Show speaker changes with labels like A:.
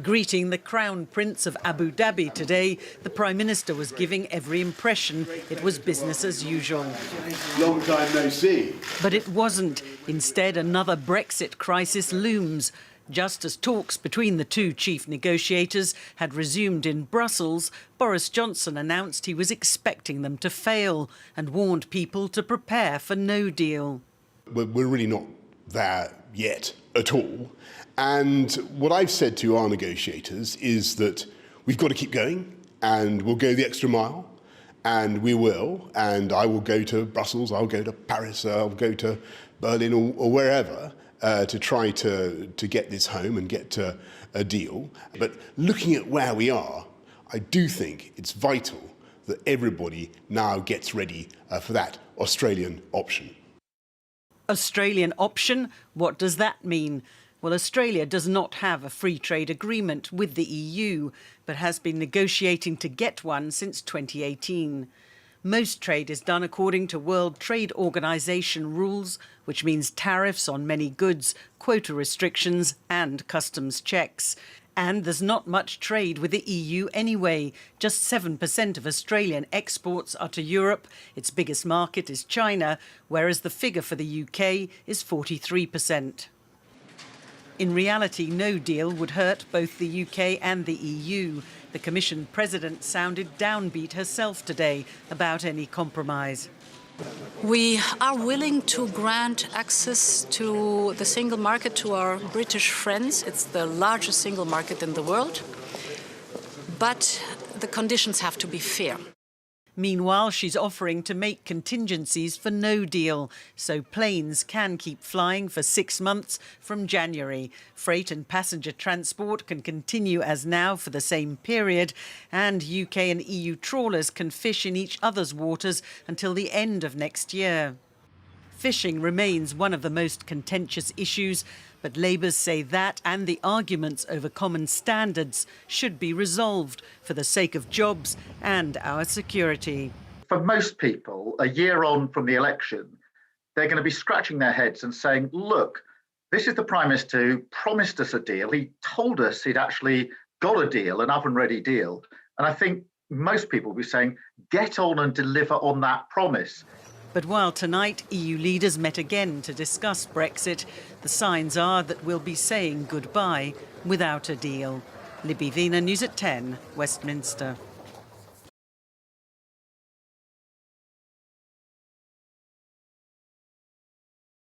A: Greeting the Crown Prince of Abu Dhabi today, the Prime Minister was giving every impression it was business as usual.
B: Long time no see.
A: But it wasn't. Instead, another Brexit crisis looms. Just as talks between the two chief negotiators had resumed in Brussels, Boris Johnson announced he was expecting them to fail and warned people to prepare for no deal.
B: We're really not there yet at all. And what I've said to our negotiators is that we've got to keep going and we'll go the extra mile, and we will. And I will go to Brussels, I'll go to Paris, I'll go to Berlin or wherever to try to get this home and get to a deal. But looking at where we are, I do think it's vital that everybody now gets ready for that Australian option.
A: Australian option? What does that mean? Well, Australia does not have a free trade agreement with the EU, but has been negotiating to get one since 2018. Most trade is done according to World Trade Organization rules, which means tariffs on many goods, quota restrictions and customs checks. And there's not much trade with the EU anyway. Just 7% of Australian exports are to Europe. Its biggest market is China, whereas the figure for the UK is 43%. In reality, no deal would hurt both the UK and the EU. The Commission President sounded downbeat herself today about any compromise.
C: We are willing to grant access to the single market to our British friends. It's the largest single market in the world. But the conditions have to be fair.
A: Meanwhile, she's offering to make contingencies for no deal, so planes can keep flying for 6 months from January. Freight and passenger transport can continue as now for the same period, and UK and EU trawlers can fish in each other's waters until the end of next year. Fishing remains one of the most contentious issues, but Labour say that and the arguments over common standards should be resolved for the sake of jobs and our security.
D: For most people, a year on from the election, they're going to be scratching their heads and saying, look, this is the Prime Minister who promised us a deal. He told us he'd actually got a deal, an oven-ready deal. And I think most people will be saying, get on and deliver on that promise.
A: But while tonight EU leaders met again to discuss Brexit, the signs are that we'll be saying goodbye without a deal. Libby Vina, News at 10, Westminster.